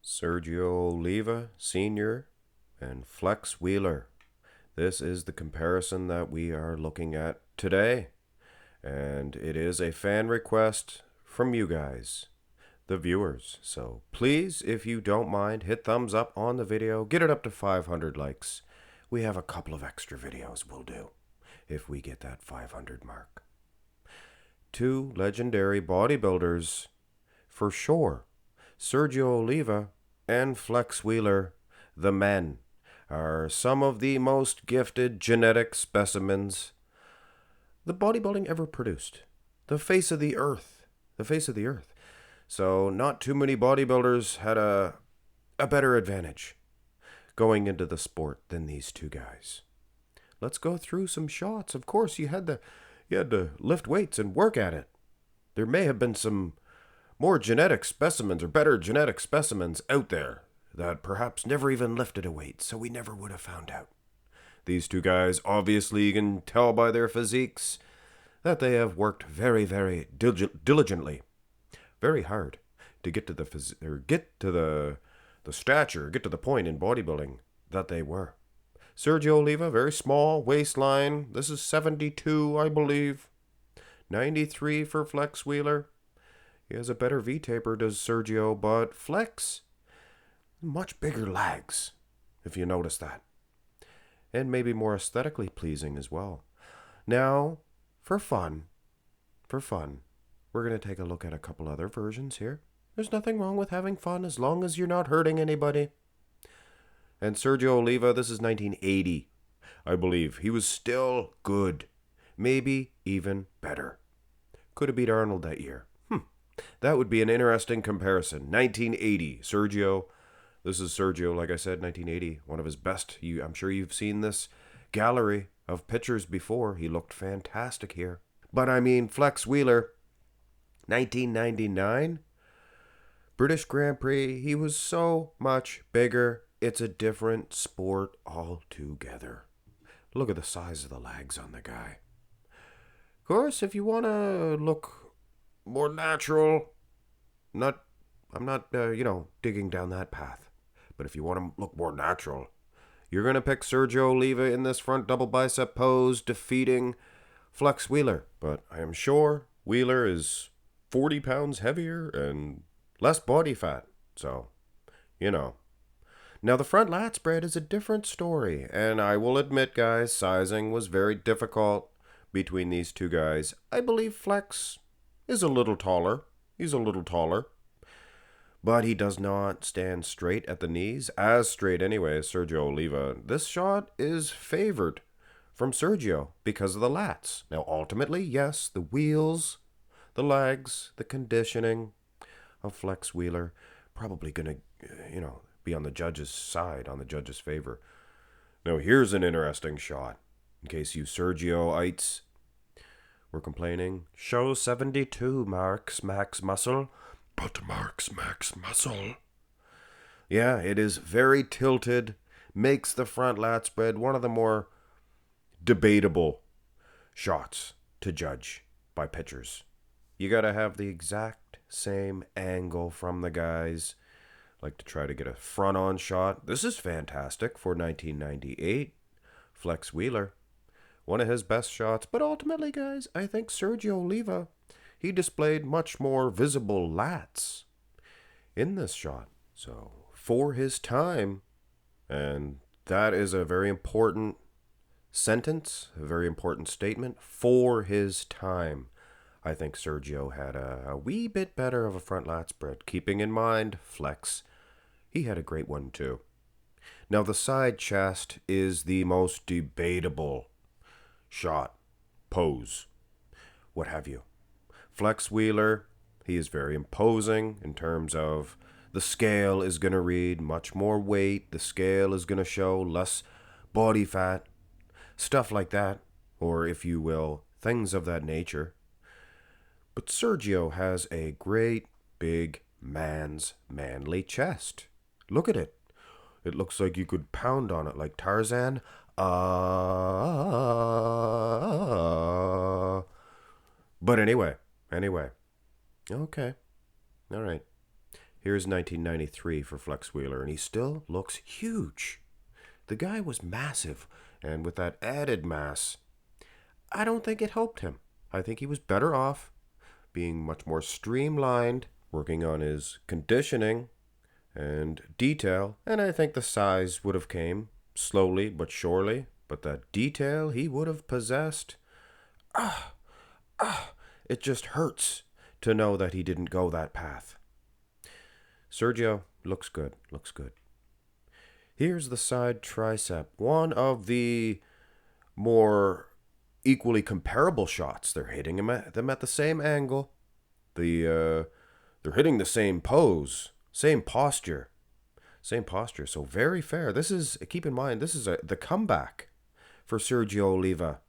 Sergio Oliva Sr. and Flex Wheeler. This is the comparison that we are looking at today. And it is a fan request from you guys, the viewers. So please, if you don't mind, hit thumbs up on the video. Get it up to 500 likes. We have a couple of extra videos we'll do if we get that 500 mark. Two legendary bodybuilders, for sure. Sergio Oliva and Flex Wheeler, the men, are some of the most gifted genetic specimens the bodybuilding ever produced. The face of the earth. The face of the earth. So not too many bodybuilders had a better advantage going into the sport than these two guys. Let's go through some shots. Of course, you had to lift weights and work at it. There may have been some more genetic specimens or better genetic specimens out there that perhaps never even lifted a weight, so we never would have found out. These two guys, obviously, you can tell by their physiques that they have worked very, very diligently, very hard to get to the stature, get to the point in bodybuilding that they were. Sergio Oliva, very small waistline. This is 72, I believe. 93 for Flex Wheeler. He has a better V-taper, does Sergio, but Flex, much bigger legs, if you notice that. And maybe more aesthetically pleasing as well. Now, for fun, we're going to take a look at a couple other versions here. There's nothing wrong with having fun as long as you're not hurting anybody. And Sergio Oliva, this is 1980, I believe. He was still good. Maybe even better. Could have beat Arnold that year. That would be an interesting comparison. 1980, Sergio. This is Sergio, like I said, 1980. One of his best. I'm sure you've seen this gallery of pictures before. He looked fantastic here. But I mean, Flex Wheeler, 1999, British Grand Prix. He was so much bigger. It's a different sport altogether. Look at the size of the legs on the guy. Of course, if you want to look more natural, I'm not digging down that path. But if you want to look more natural, you're going to pick Sergio Oliva in this front double bicep pose, defeating Flex Wheeler. But I am sure Wheeler is 40 pounds heavier and less body fat. So, Now, the front lat spread is a different story. And I will admit, guys, sizing was very difficult between these two guys. I believe Flex is a little taller. He's a little taller. But he does not stand straight at the knees, as straight anyway as Sergio Oliva. This shot is favored from Sergio because of the lats. Now, ultimately, yes, the wheels, the legs, the conditioning of Flex Wheeler probably going to, be on the judge's side, on the judge's favor. Now, here's an interesting shot. In case you Sergio-ites were complaining. Show 72 marks max muscle, but marks max muscle. Yeah, it is very tilted. Makes the front lat spread one of the more debatable shots to judge by pitchers. You got to have the exact same angle from the guys. Like to try to get a front-on shot. This is fantastic for 1998. Flex Wheeler. One of his best shots. But ultimately, guys, I think Sergio Oliva, he displayed much more visible lats in this shot. So, for his time, and that is a very important sentence, a very important statement, for his time. I think Sergio had a wee bit better of a front lat spread. Keeping in mind, Flex, he had a great one too. Now, the side chest is the most debatable shot, pose, what have you. Flex Wheeler, he is very imposing in terms of the scale is going to read much more weight. The scale is going to show less body fat, stuff like that, or if you will, things of that nature. But Sergio has a great big man's manly chest. Look at it. It looks like you could pound on it like Tarzan. But anyway. Okay. All right. Here's 1993 for Flex Wheeler, and he still looks huge. The guy was massive, and with that added mass, I don't think it helped him. I think he was better off being much more streamlined, working on his conditioning and detail, and I think the size would have came slowly but surely, but that detail he would have possessed. It just hurts to know that he didn't go that path. Sergio looks good. Here's the side tricep, one of the more equally comparable shots. They're hitting them at the same angle. They're hitting the same pose, same posture. So very fair. Keep in mind, this is the comeback for Sergio Oliva.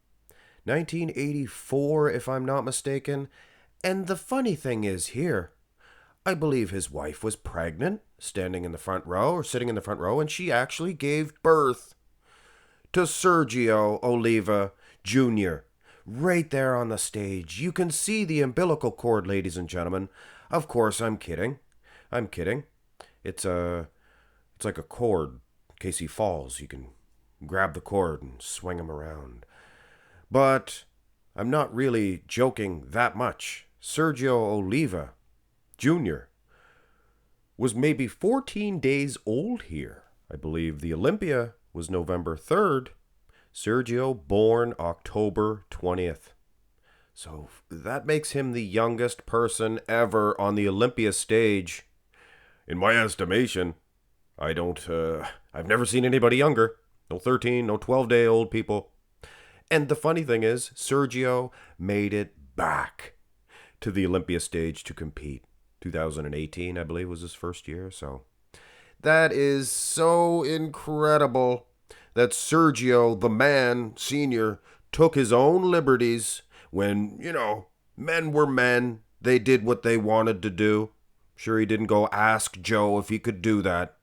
1984, if I'm not mistaken. And the funny thing is here, I believe his wife was pregnant, sitting in the front row, and she actually gave birth to Sergio Oliva Jr. right there on the stage. You can see the umbilical cord, ladies and gentlemen. Of course, I'm kidding. It's like a cord. In case he falls, you can grab the cord and swing him around. But I'm not really joking that much. Sergio Oliva Jr. was maybe 14 days old here. I believe the Olympia was November 3rd. Sergio born October 20th. So that makes him the youngest person ever on the Olympia stage. In my estimation, I've never seen anybody younger. No 13, no 12-day-old people. And the funny thing is, Sergio made it back to the Olympia stage to compete. 2018, I believe, was his first year. So that is so incredible that Sergio, the man, Sr., took his own liberties when, men were men. They did what they wanted to do. Sure, he didn't go ask Joe if he could do that.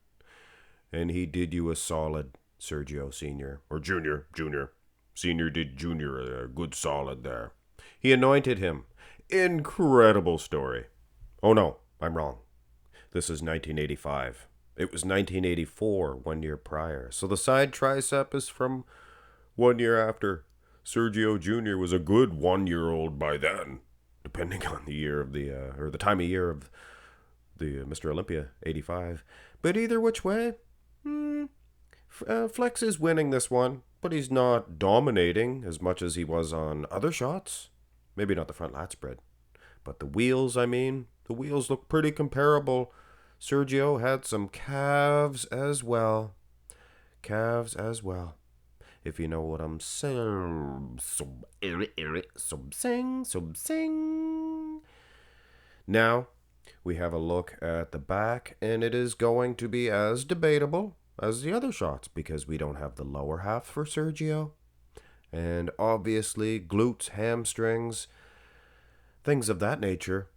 And he did you a solid, Sergio Sr. Or Junior. Senior did Junior a good solid there. He anointed him. Incredible story. Oh no, I'm wrong. This is 1985. It was 1984, 1 year prior. So the side tricep is from 1 year after. Sergio Jr. was a good 1-year-old by then, depending on the year of the time of year of the Mr. Olympia, 85. But either which way, Flex is winning this one, but he's not dominating as much as he was on other shots. Maybe not the front lat spread, but the wheels, the wheels look pretty comparable. Sergio had some calves as well. If you know what I'm saying. Sing. Now, we have a look at the back, and it is going to be as debatable as the other shots because we don't have the lower half for Sergio. And obviously, glutes, hamstrings, things of that nature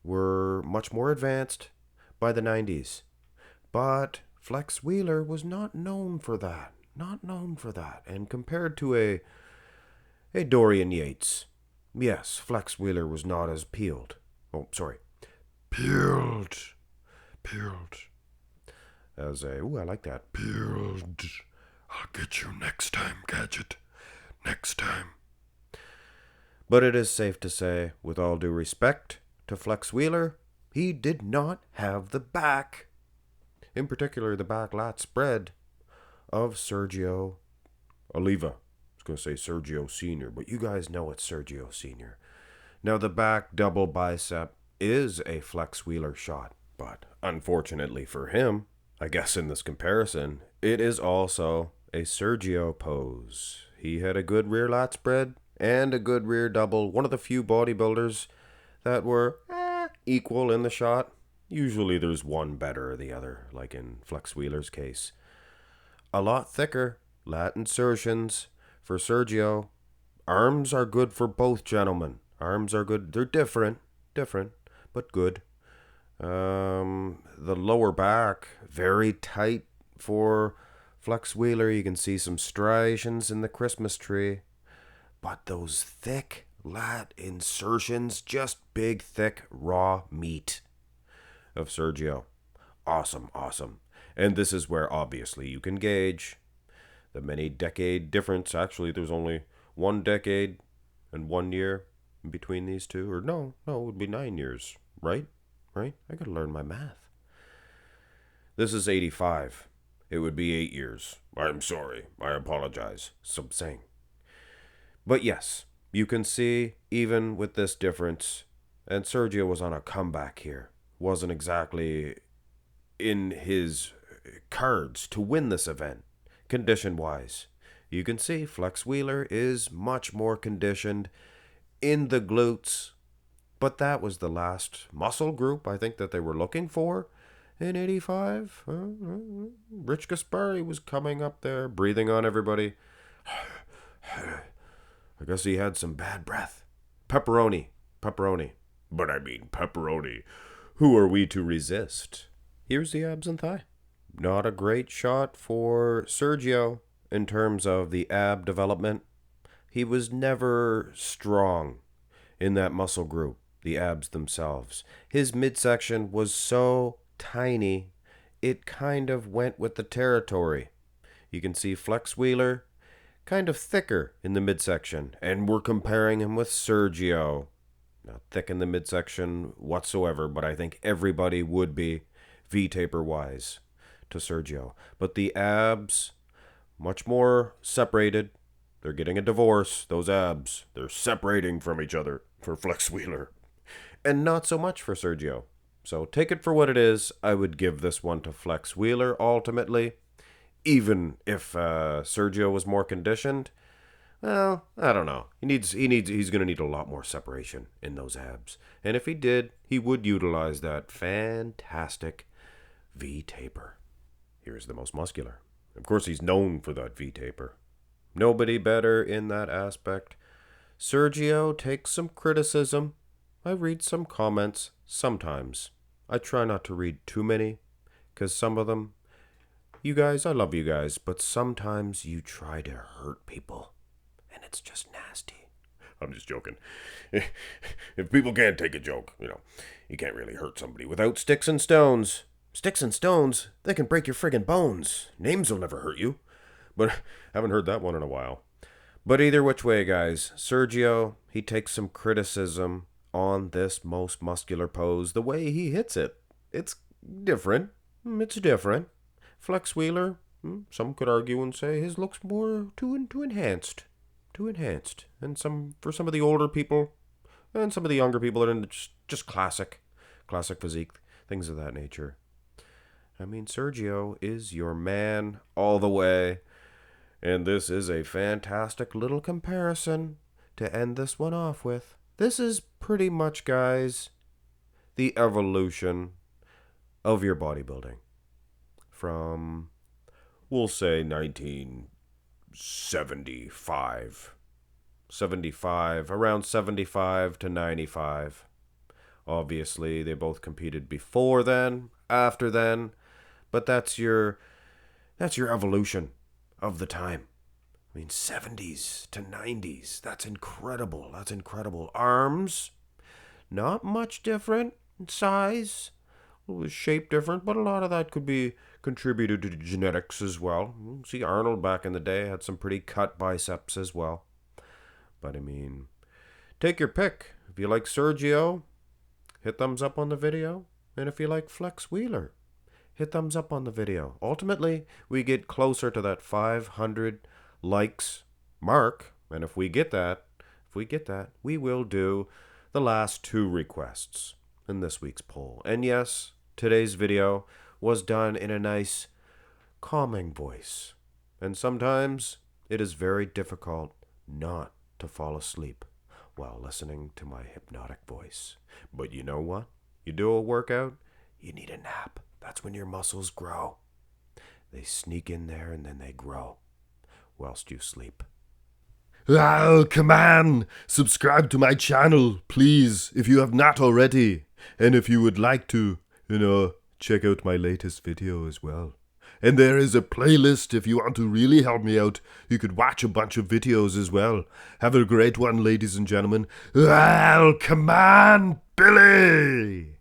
were much more advanced by the 90s. But Flex Wheeler was not known for that. And compared to a Dorian Yates, yes, Flex Wheeler was not as peeled. Peeled. As I like that. Peeled. I'll get you next time, Gadget. Next time. But it is safe to say, with all due respect to Flex Wheeler, he did not have the back, in particular the back lat spread, of Sergio Oliva. I was going to say Sergio Sr., but you guys know it's Sergio Sr. Now, the back double bicep is a Flex Wheeler shot, but unfortunately for him, I guess in this comparison, it is also a Sergio pose. He had a good rear lat spread and a good rear double, one of the few bodybuilders that were equal in the shot. Usually there's one better or the other, like in Flex Wheeler's case. A lot thicker lat insertions for Sergio. Arms are good for both gentlemen. Arms are good. They're different, but good. The lower back, very tight for Flex Wheeler. You can see some striations in the Christmas tree. But those thick lat insertions, just big, thick, raw meat of Sergio. Awesome, awesome. And this is where obviously you can gauge the many decade difference. Actually, there's only 1 decade and 1 year in between these two. Or no, it would be 9 years, right? Right? I gotta learn my math. This is 85. It would be 8 years. I'm sorry. I apologize. So I'm saying. But yes, you can see even with this difference, and Sergio was on a comeback here. Wasn't exactly in his cards to win this event, condition-wise. You can see Flex Wheeler is much more conditioned in the glutes, but that was the last muscle group I think that they were looking for in 85. Rich Gaspari was coming up there, breathing on everybody. I guess he had some bad breath. Pepperoni. But I mean pepperoni. Who are we to resist? Here's the abs and thigh. Not a great shot for Sergio in terms of the ab development. He was never strong in that muscle group, the abs themselves. His midsection was so tiny, it kind of went with the territory. You can see Flex Wheeler kind of thicker in the midsection, and we're comparing him with Sergio. Not thick in the midsection whatsoever, but I think everybody would be V-taper wise to Sergio. But the abs, much more separated. They're getting a divorce, those abs. They're separating from each other for Flex Wheeler. And not so much for Sergio. So take it for what it is. I would give this one to Flex Wheeler ultimately. Even if Sergio was more conditioned, well, I don't know. He's going to need a lot more separation in those abs. And if he did, he would utilize that fantastic V-taper. Here's the most muscular. Of course, he's known for that V-taper. Nobody better in that aspect. Sergio takes some criticism. I read some comments sometimes. I try not to read too many, because some of them, you guys, I love you guys, but sometimes you try to hurt people, and it's just nasty. I'm just joking. If people can't take a joke, you can't really hurt somebody without sticks and stones. Sticks and stones, they can break your friggin' bones. Names will never hurt you. But I haven't heard that one in a while. But either which way, guys, Sergio, he takes some criticism on this most muscular pose. The way he hits it, it's different. It's different. Flex Wheeler, some could argue and say his looks more too enhanced. Too enhanced. And for some of the older people, and some of the younger people that are in just classic physique, things of that nature. I mean, Sergio is your man all the way. And this is a fantastic little comparison to end this one off with. This is pretty much, guys, the evolution of your bodybuilding. From, we'll say, 1975. Around 75 to 95. Obviously, they both competed before then, after then. But that's your evolution of the time. I mean, 70s to 90s. That's incredible. Arms, not much different in size. A little shape different, but a lot of that could be contributed to genetics as well. See, Arnold back in the day had some pretty cut biceps as well. But I mean, take your pick. If you like Sergio, hit thumbs up on the video. And if you like Flex Wheeler, hit thumbs up on the video. Ultimately, we get closer to that 500 likes mark. And if we get that, we will do the last 2 requests in this week's poll. And yes, today's video was done in a nice, calming voice. And sometimes it is very difficult not to fall asleep while listening to my hypnotic voice. But you know what? You do a workout, you need a nap. That's when your muscles grow. They sneak in there and then they grow whilst you sleep. Oh, come on! Subscribe to my channel, please, if you have not already. And if you would like to, check out my latest video as well. And there is a playlist if you want to really help me out. You could watch a bunch of videos as well. Have a great one, ladies and gentlemen. Oh, come on, Billy!